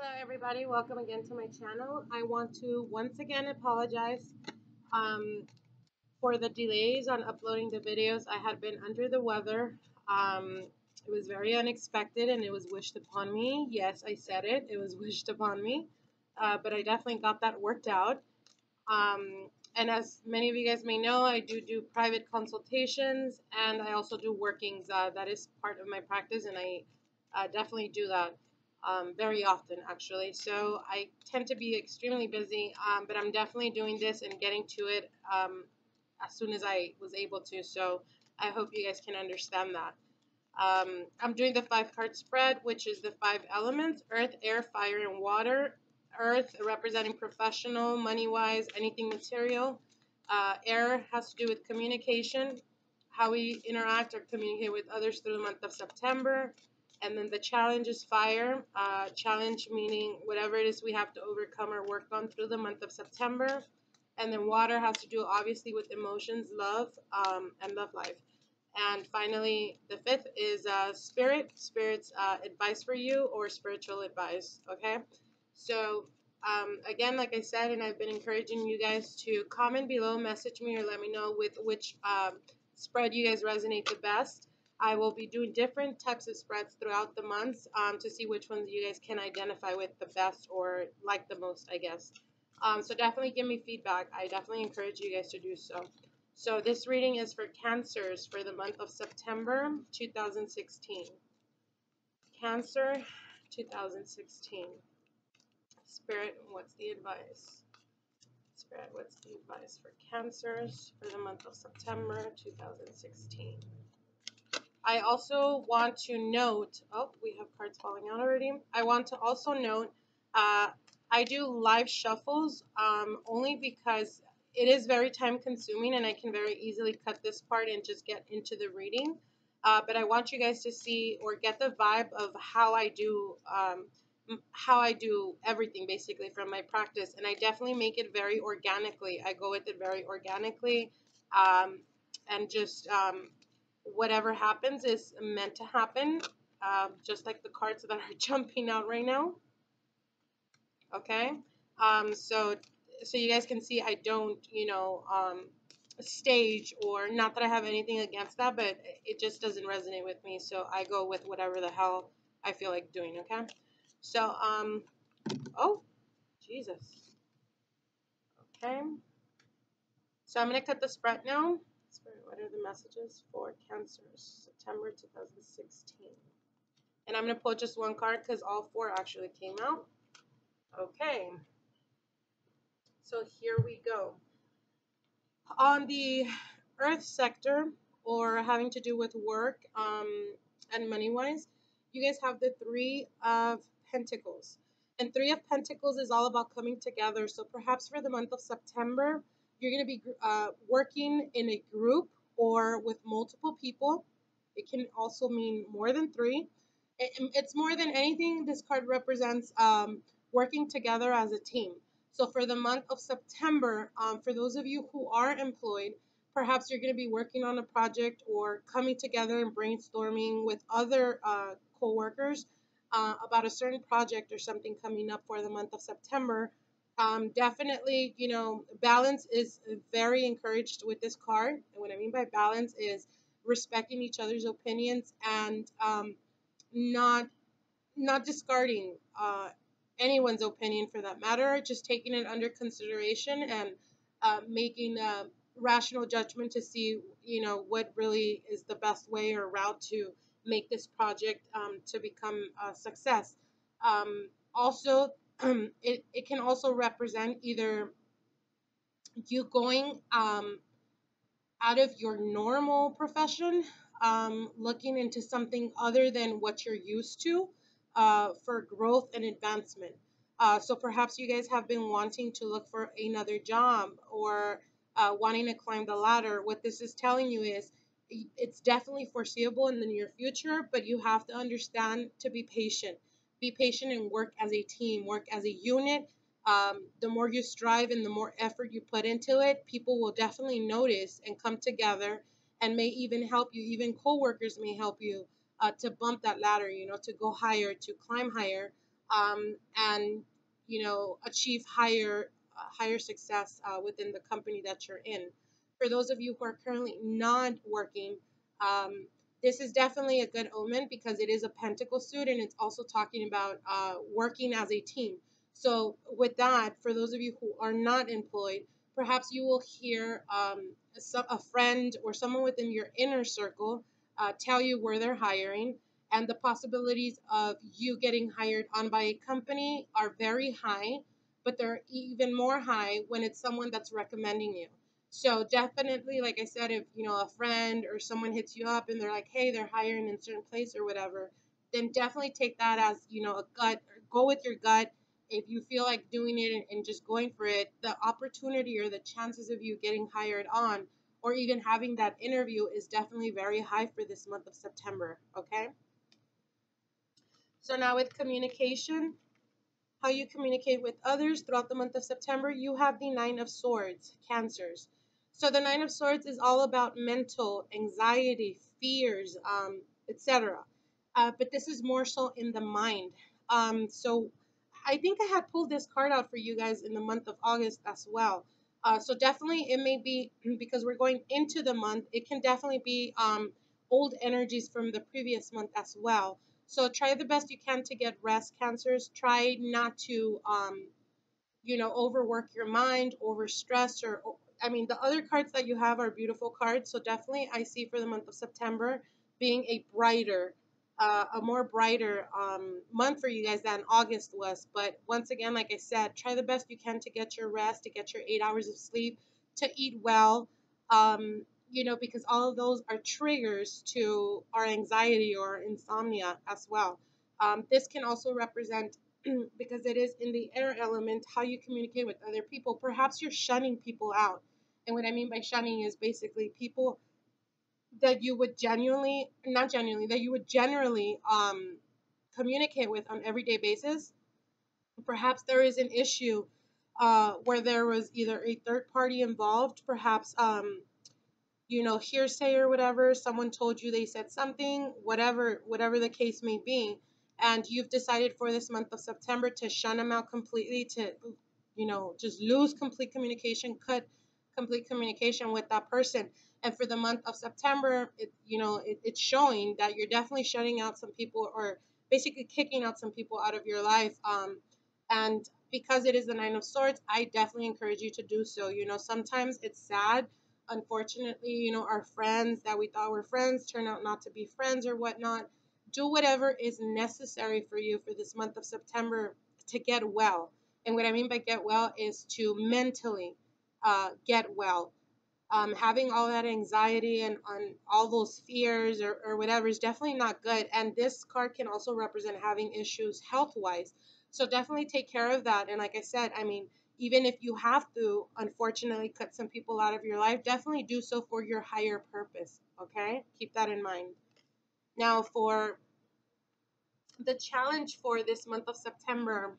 Hello everybody, welcome again to my channel. I want to once again apologize um, for the delays on uploading the videos. I had been under the weather. It was very unexpected and it was wished upon me. Yes, I said it. It was wished upon me. But I definitely got that worked out. And as many of you guys may know, I do private consultations and I also do workings. That is part of my practice and I definitely do that very often actually. So I tend to be extremely busy, but I'm definitely doing this and getting to it as soon as I was able to. So I hope you guys can understand that. I'm doing the 5-card spread, which is the 5 elements: earth, air, fire, and water. Earth representing professional, money-wise, anything material. Air has to do with communication, how we interact or communicate with others through the month of September. And then the challenge is fire. Challenge meaning whatever it is we have to overcome or work on through the month of September. And then water has to do obviously with emotions, love, and love life. And finally, the 5th is Spirit's advice for you or spiritual advice. Okay, so again, like I said, and I've been encouraging you guys to comment below, message me, or let me know with which spread you guys resonate the best. I will be doing different types of spreads throughout the months to see which ones you guys can identify with the best or like the most, I guess. So definitely give me feedback. I definitely encourage you guys to do so. So this reading is for Cancers for the month of September 2016. Cancer 2016. Spirit, what's the advice? Spirit, what's the advice for Cancers for the month of September 2016? I also want to note, oh, we have cards falling out already. I want to also note, I do live shuffles only because it is very time consuming and I can very easily cut this part and just get into the reading. But I want you guys to see or get the vibe of how I do everything basically from my practice. And I definitely make it very organically. I go with it very organically and just whatever happens is meant to happen, just like the cards that are jumping out right now. Okay, so you guys can see I don't, stage, or not that I have anything against that, but it just doesn't resonate with me. So I go with whatever the hell I feel like doing. Okay, so oh, Jesus. Okay, so I'm gonna cut the spread now. What are the messages for Cancers, September 2016? And I'm going to pull just one card because all 4 actually came out. Okay. So here we go. On the Earth sector, or having to do with work and money-wise, you guys have the 3 of Pentacles. And 3 of Pentacles is all about coming together. So perhaps for the month of September, you're going to be working in a group or with multiple people. It can also mean more than 3. It's more than anything. This card represents working together as a team. So for the month of September, for those of you who are employed, perhaps you're going to be working on a project or coming together and brainstorming with other co-workers about a certain project or something coming up for the month of September. Definitely, balance is very encouraged with this card. And what I mean by balance is respecting each other's opinions and not discarding anyone's opinion for that matter, just taking it under consideration and making a rational judgment to see, what really is the best way or route to make this project to become a success. Also, it can also represent either you going out of your normal profession, looking into something other than what you're used to for growth and advancement. So perhaps you guys have been wanting to look for another job or wanting to climb the ladder. What this is telling you is it's definitely foreseeable in the near future, but you have to understand to be patient. Be patient and work as a team, work as a unit. The more you strive and the more effort you put into it, people will definitely notice and come together and may even help you. Even co-workers may help you to bump that ladder, to go higher, to climb higher. and achieve higher success within the company that you're in. For those of you who are currently not working, um, this is definitely a good omen because it is a pentacle suit and it's also talking about working as a team. So with that, for those of you who are not employed, perhaps you will hear a friend or someone within your inner circle tell you where they're hiring, and the possibilities of you getting hired on by a company are very high, but they're even more high when it's someone that's recommending you. So definitely, like I said, if a friend or someone hits you up and they're like, hey, they're hiring in a certain place or whatever, then definitely take that as a gut, or go with your gut. If you feel like doing it and just going for it, the opportunity or the chances of you getting hired on or even having that interview is definitely very high for this month of September. Okay. So now with communication, how you communicate with others throughout the month of September, you have the Nine of Swords, Cancers. So the Nine of Swords is all about mental anxiety, fears, etc. But this is more so in the mind. So I think I had pulled this card out for you guys in the month of August as well. So definitely it may be because we're going into the month, it can definitely be old energies from the previous month as well. So try the best you can to get rest, Cancers. Try not to, overwork your mind, overstress, I mean, the other cards that you have are beautiful cards. So definitely, I see for the month of September being a more brighter month for you guys than August was. But once again, like I said, try the best you can to get your rest, to get your 8 hours of sleep, to eat well. Because all of those are triggers to our anxiety or insomnia as well. This can also represent, because it is in the air element, how you communicate with other people. Perhaps you're shunning people out. And what I mean by shunning is basically people that you would not genuinely, that you would generally communicate with on everyday basis. Perhaps there is an issue where there was either a third party involved, perhaps hearsay or whatever, someone told you they said something, whatever the case may be, and you've decided for this month of September to shun them out completely, to just lose complete communication, cut complete communication with that person. And for the month of September, it's showing that you're definitely shutting out some people, or basically kicking out some people out of your life. And because it is the Nine of Swords, I definitely encourage you to do so. Sometimes it's sad. Unfortunately, our friends that we thought were friends turn out not to be friends or whatnot. Do whatever is necessary for you for this month of September to get well. And what I mean by get well is to mentally get well. Having all that anxiety and on all those fears or whatever is definitely not good. And this card can also represent having issues health wise. So definitely take care of that. And like I said, I mean, even if you have to, unfortunately, cut some people out of your life, definitely do so for your higher purpose. Okay? Keep that in mind. Now, for the challenge for this month of September,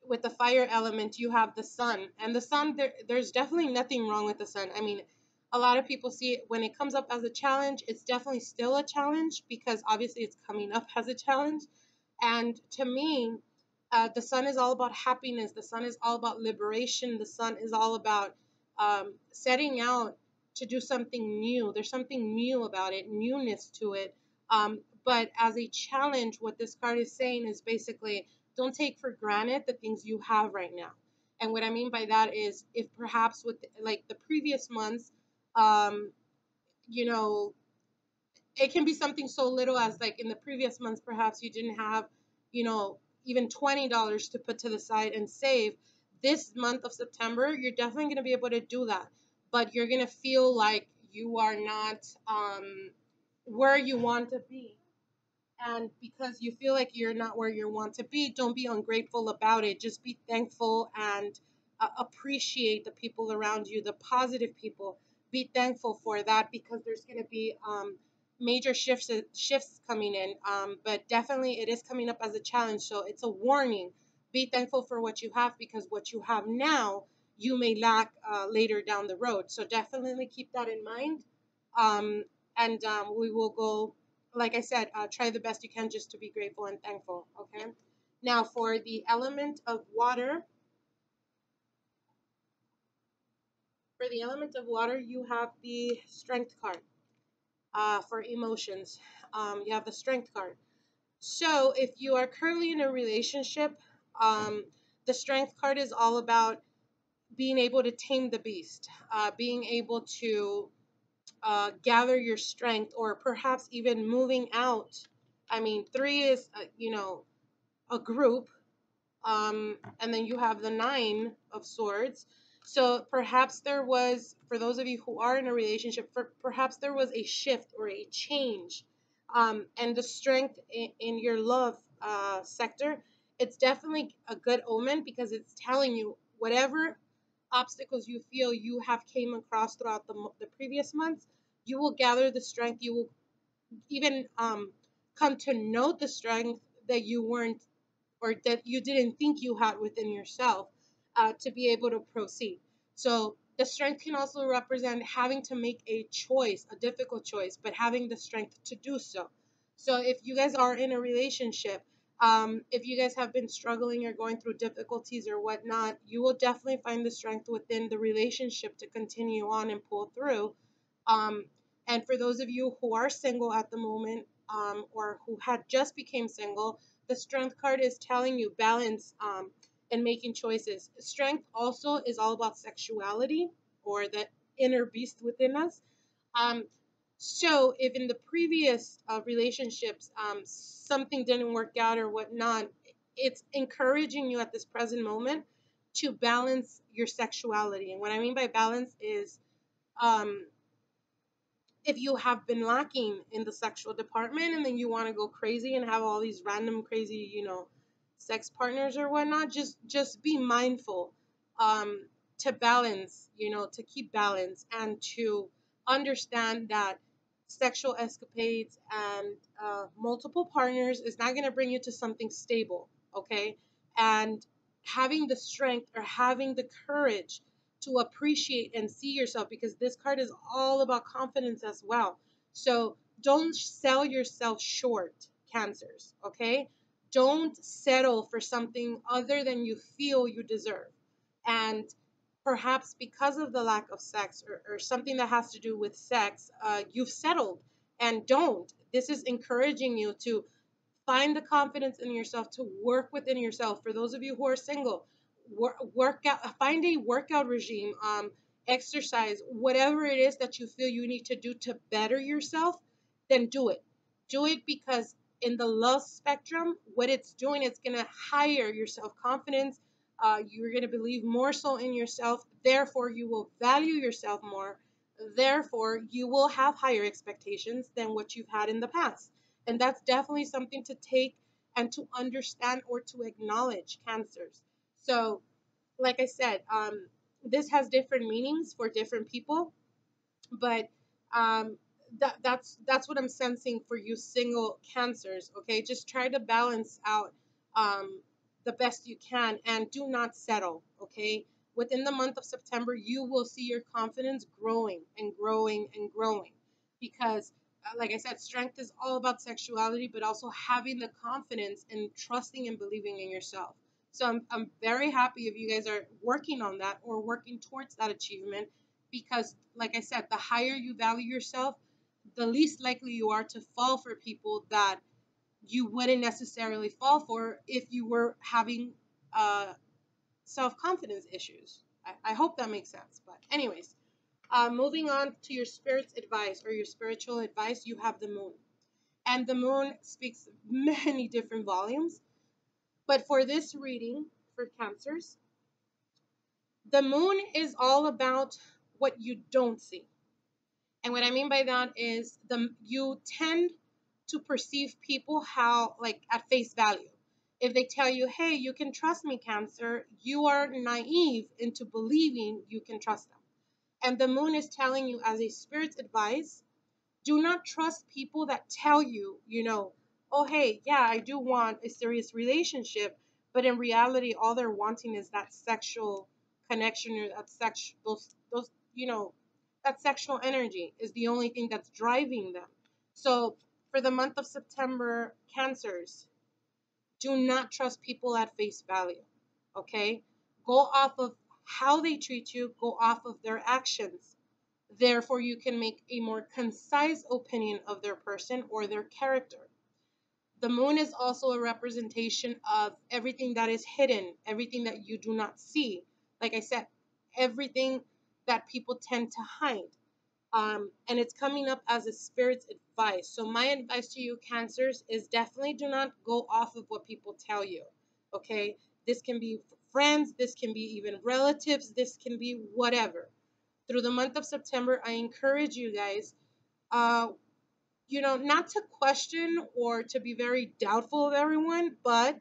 with the fire element, you have the sun. And the sun, there's definitely nothing wrong with the sun. I mean, a lot of people see it when it comes up as a challenge, it's definitely still a challenge because obviously it's coming up as a challenge. And to me, the sun is all about happiness. The sun is all about liberation. The sun is all about setting out to do something new. There's something new about it, newness to it. But as a challenge, what this card is saying is basically don't take for granted the things you have right now. And what I mean by that is if perhaps with like the previous months, um, you know, it can be something so little as like in the previous months, perhaps you didn't have, even $20 to put to the side and save. This month of September, you're definitely going to be able to do that. But you're going to feel like you are not where you want to be. And because you feel like you're not where you want to be, don't be ungrateful about it. Just be thankful and appreciate the people around you, the positive people. Be thankful for that because there's going to be major shifts coming in. But definitely it is coming up as a challenge. So it's a warning. Be thankful for what you have because what you have now, you may lack later down the road. So definitely keep that in mind. And we will go like I said, try the best you can just to be grateful and thankful. Okay. Now for the element of water, you have the strength card. For emotions, you have the strength card. So if you are currently in a relationship, the strength card is all about being able to tame the beast, being able to gather your strength, or perhaps even moving out. I mean, three is, a group, and then you have the Nine of Swords. So perhaps there was, for those of you who are in a relationship, perhaps there was a shift or a change, and the strength in your love sector. It's definitely a good omen because it's telling you whatever obstacles you feel you have came across throughout the previous months, you will gather the strength. You will even come to know the strength that you weren't, or that you didn't think you had within yourself, to be able to proceed. So the strength can also represent having to make a choice, a difficult choice, but having the strength to do so. So if you guys are in a relationship, if you guys have been struggling or going through difficulties or whatnot, you will definitely find the strength within the relationship to continue on and pull through. Um, and for those of you who are single at the moment, or who had just became single, the strength card is telling you balance, and making choices. Strength also is all about sexuality, or the inner beast within us. Um, so if in the previous relationships, something didn't work out or whatnot, it's encouraging you at this present moment to balance your sexuality. And what I mean by balance is, um, if you have been lacking in the sexual department and then you want to go crazy and have all these random crazy, sex partners or whatnot, just be mindful, um, to balance, to keep balance, and to understand that sexual escapades and multiple partners is not going to bring you to something stable. Okay. And having the strength, or having the courage to appreciate and see yourself, because this card is all about confidence as well. So don't sell yourself short, Cancers, okay? Don't settle for something other than you feel you deserve. And perhaps because of the lack of sex, or something that has to do with sex, you've settled. And don't. This is encouraging you to find the confidence in yourself, to work within yourself. For those of you who are single, work out, find a workout regime, exercise, whatever it is that you feel you need to do to better yourself, then do it. Do it, because in the love spectrum, what it's doing, it's going to higher your self-confidence. You're going to believe more so in yourself. Therefore, you will value yourself more. Therefore, you will have higher expectations than what you've had in the past. And that's definitely something to take and to understand, or to acknowledge, Cancers. So, like I said, this has different meanings for different people, but that's what I'm sensing for you single Cancers. Okay, just try to balance out, the best you can, and do not settle. Okay, within the month of September, you will see your confidence growing and growing and growing, because, like I said, strength is all about sexuality, but also having the confidence and trusting and believing in yourself. So I'm very happy if you guys are working on that, or working towards that achievement, because, like I said, the higher you value yourself, the least likely you are to fall for people that you wouldn't necessarily fall for if you were having self-confidence issues. I hope that makes sense. But anyways, moving on to your spirit's advice, or your spiritual advice, you have the moon. And the moon speaks many different volumes. But for this reading, for Cancers, the moon is all about what you don't see. And what I mean by that is, you tend to perceive people how, like, at face value. If they tell you, "Hey, you can trust me, Cancer," you are naive into believing you can trust them. And the moon is telling you, as a spirit's advice, do not trust people that tell you, "Oh, hey, yeah, I do want a serious relationship," but in reality, all they're wanting is that sexual connection, or that those, that sexual energy is the only thing that's driving them. So For the month of September, Cancers, do not trust people at face value. Okay? Go off of how they treat you, go off of their actions. Therefore, you can make a more concise opinion of their person or their character. The moon is also a representation of everything that is hidden, everything that you do not see. Like I said, everything that people tend to hide. And it's coming up as a spirit's advice. So my advice to you, Cancers, is definitely do not go off of what people tell you. Okay, this can be friends, this can be even relatives, this can be whatever. Through the month of September, I encourage you guys, uh, not to question or to be very doubtful of everyone, but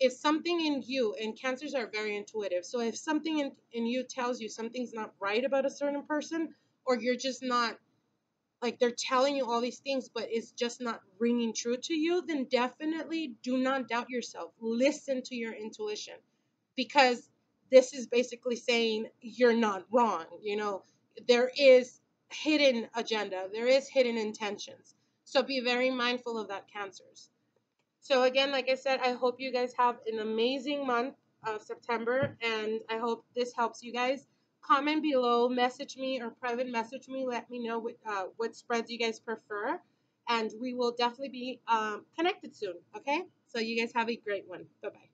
if something in you, and Cancers are very intuitive, so if something in you tells you something's not right about a certain person, or you're just not, like, they're telling you all these things, but it's just not ringing true to you, then definitely do not doubt yourself. Listen to your intuition, because this is basically saying you're not wrong. There is hidden agenda, there is hidden intentions. So be very mindful of that, Cancers. So again, like I said, I hope you guys have an amazing month of September, and I hope this helps you guys. Comment below, message me or private message me. Let me know what spreads you guys prefer, and we will definitely be connected soon. Okay? So you guys have a great one. Bye bye.